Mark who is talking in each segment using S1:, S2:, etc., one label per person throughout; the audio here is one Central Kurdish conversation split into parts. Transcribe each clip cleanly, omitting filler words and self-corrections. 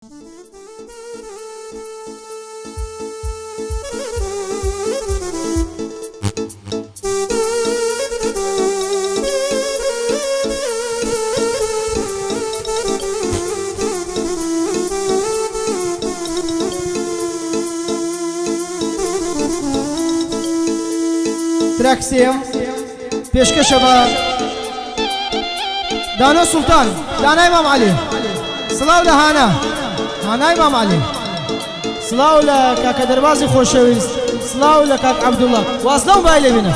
S1: تراكسيم پێشکەشە بە دانا سولتان دانای مام علی سڵاو لە هانای مام علی سڵاو لە کاکە دەربازی خۆشەویست سڵاو لە کاک عەبدوڵڵا واسڵە و بای لێبینە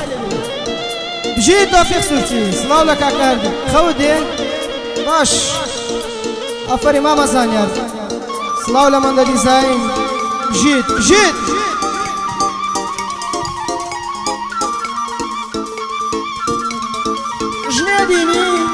S1: بژیت تۆفیق سورچی سڵاو لە کاکە هەردوو خەوت دێ باش ئەفەری مامە زانیار سڵاو لە مەندە دیزاین بژیت ديني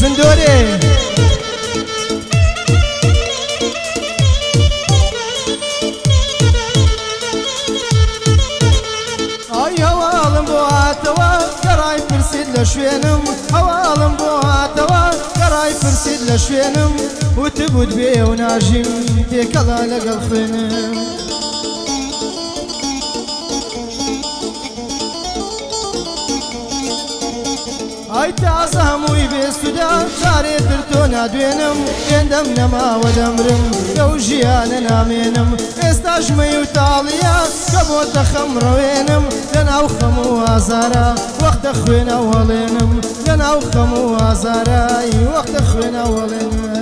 S1: زندوري شوێنم هەواڵم بۆ هاتەوە گەڕای پرسید لە شوێنم وتبوت بێ و ناژیم تێکەڵا لەگەڵ خوێنم ئای تازە هەمووی بێسوودا جارێتر تۆ نادوێنم هێندەم نەماوە دەمرم لەو ژیانە نامێنم ئێستا ژمەی و تاڵیە کە بۆتە خەمڕەوێنم لەناو خەم و ئازارە وەختە خوێنە وەڵێنم لەناو خەم و ئازارای وەختە خوێنە وەڵێنم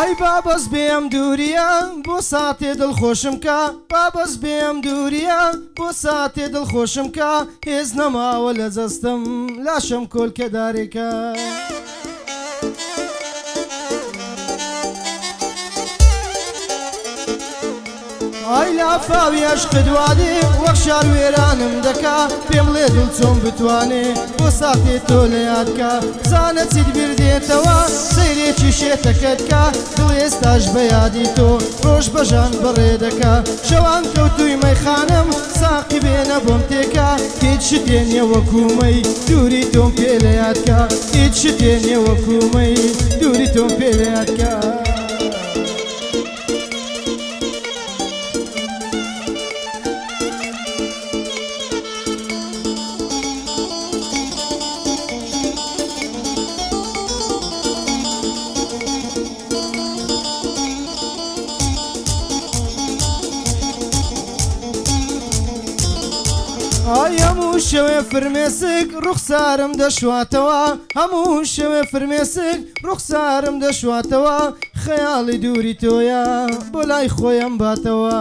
S1: ئای بابەز بێم دووریە بۆ ساتێ دڵخۆشم کە بابەز بێم دووریە بۆ ساتێ دڵخۆشم کە هێز نەماوە لە جەستم لاشم کۆلکە دارێکە ئای لافاوی عەشقت وادێ وەک شار وێرانم دەکا پێم لێ دڵ چۆن بتوانێ بۆ ساتێ تۆ لە یادکە زانە چیت بیردێتەوە سەیرێکی شێتەکەت کە دڵ ئێستاش بە یادی تۆ ڕۆژ بەژان بەڕێ دەکا شەوان کەوتووی مەیخانم ساقی بێنە بۆم تێکە هیچ شتێ نییە وەکوومەی دووری تۆم پێ لە یادکە هیچ شتێ نییە وەکوومەی دووری تۆم پێ لە یادکە ئای هەموو شەوێ فرمێسک ڕوخسارم دەشواتەوە هەموو شەوێ فرمێسک ڕوخسارم دەشواتەوە خەیاڵی دووری تۆیە بۆ لای خۆیەم باتەوە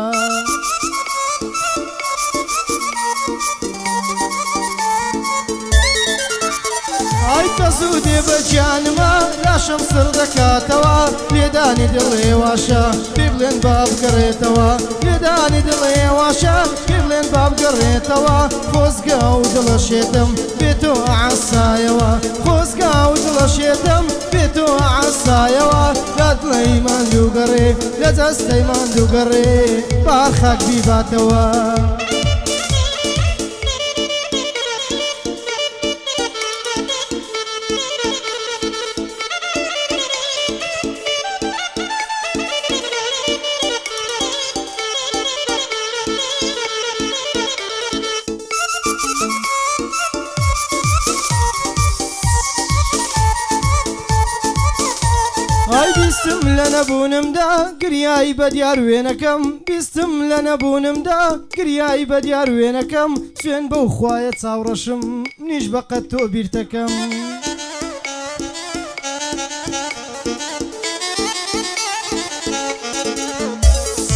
S1: ئای تەزوو دێ بە گیانمە لاشم سڕ دەکاتەوە لێدانی دڵێ واشە پێ بڵێن با بگەڕێتەوە لێدانی دڵێ واشە پێ بڵێن با بگەڕێتەوە خۆزگا و دڵەشێتم بێ تۆ عەسایەوە خۆزگا و دڵەشێتم بێ تۆ عەسایەوە لە دڵەی ماندووگەڕێ لە جەستەی ماندووگەڕێ بار خاک بیباتەوە ئای بیستم لە لە نەبوونمدا گریایی بە دیار وێنەکەم بیستم لە نەبوونمدا گریایی بە دیار وێنەکەم سوێن بەو خوایە چاوڕەشم نیش بەقەت تۆ بیرتەکەم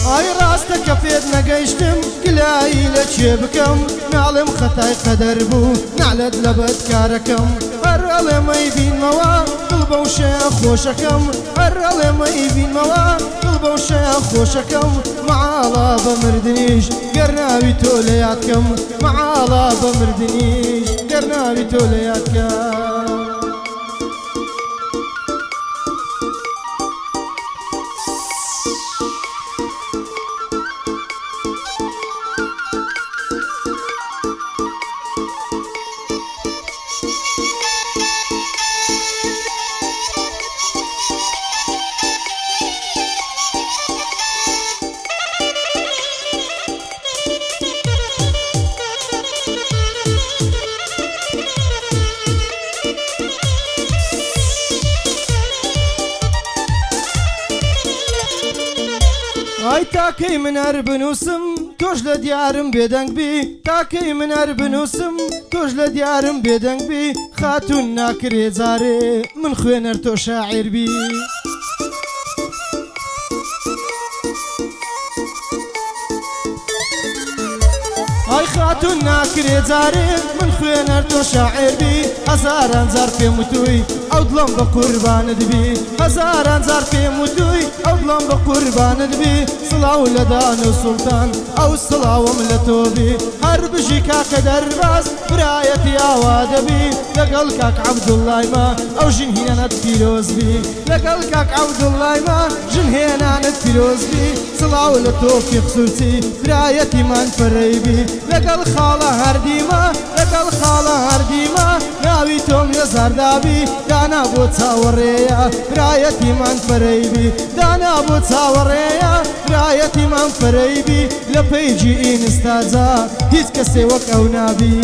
S1: ئای ڕاستە کە پێت نەگەیشتم گلایی لە کێ بکەم ناڵم خەتای قەدەر بوو نالەت لە بەدکارەکەم هەر ئەڵێمەی بینمەوە دڵ بەو شەیە خۆشەکەم هەر ئەڵێمەی بینمەوە دڵ بەو شەیە خۆشەکەم مەعاڵە بە مردنیش گەر ناوی تۆ لە یادکەم مەعاڵە بە مردنیش گەر ناوی تۆ لە یادکەم ئای تاکەی من هەر بنووسم تۆش لە دیارم بێدەنگ بی تاکەی من هەر بنووسم تۆش لە دیارم بێدەنگ بی خاتون ناکرێ جارێ من خوێنەر تۆ شاعیر بی ئای خاتون ناکرێ جارێ من خوێنەر تۆ شاعیر بی هەزاران جار پێم وتووی ئەو دڵم بە قوربانت بی هەزاران جار پێم وتووی ئەو دڵم بە قوربانت بی سڵاو لە دان و سوڵتان ئەو سڵاوم لە تۆ بی هەر بژی کاکە دەرباز برایەتی ئاوا دەبی لەگەڵ کاک عەبدوڵڵایما ئەو ژن هێنانت پیرۆز بی لەگەڵ کاک عەبدوڵڵایما ژن هێنانت پیرۆز بی سڵاو لە تۆ فیقسوورچی برایەتیمان پەرەی بی لەگەڵ خاڵە هەردیمە لەگەڵ خاڵە هەردیمە ناوی تۆم لە زاردابی دانا بۆ چاوەڕێیە برایەتیمان پەرەی بی دانا بۆ چاوەڕێیە برایەتیمان پەرەی بی لە پەیجی ئینستاجا هیچ کەسێ وەک ئەو نابی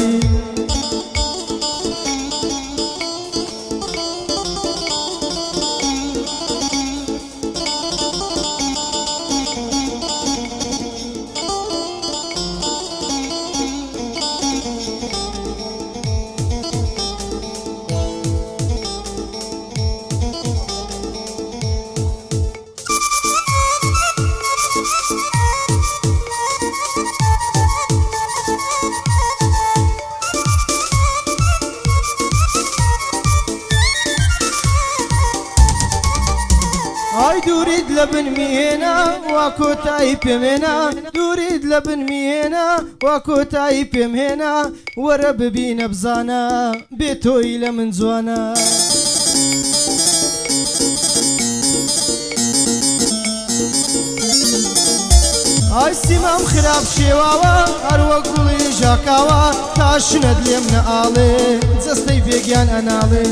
S1: ئای دوورید لە بن میهێنا وا کۆتایی پێمێنا دوورید لە بن میهێنا وا کۆتایی پێم هێنا وەرە ببینە بزانە بێ تۆی لە من جوانە ئای سیمام خراپ شێواوە هەروەک گوڵی ژاکاوە تا شنەت لێم نەئاڵێ جەستەی بێگیان ئەناڵێ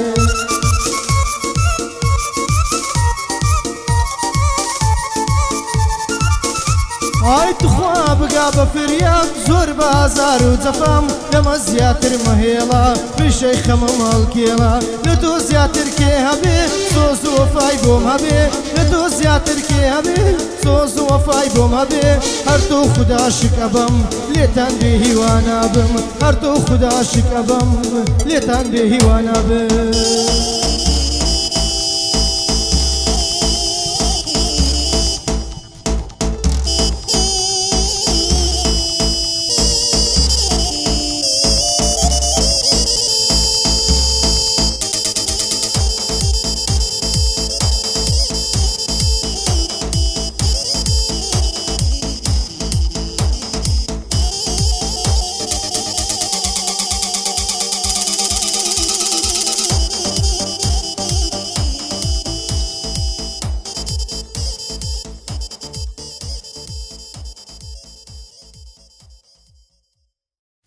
S1: ئای توخوا بگا بە فریاد زۆر بە ئازار و جەفام لەمە زیاتر مەهێڵە ڕیشەی خەمە ماڵکێڵە لە تۆ زیاتر کێ هەبێ سۆز و وەفای بۆم هەبێ لە تۆ زیاتر کێ هەبێ سۆز و وەفای بۆم هەبێ هەر تۆ خودا شک ئەبەم لێتان بێ هیوانە بم هەر تۆ خودا شک ئەبەم لێتان بێ هیوانە بم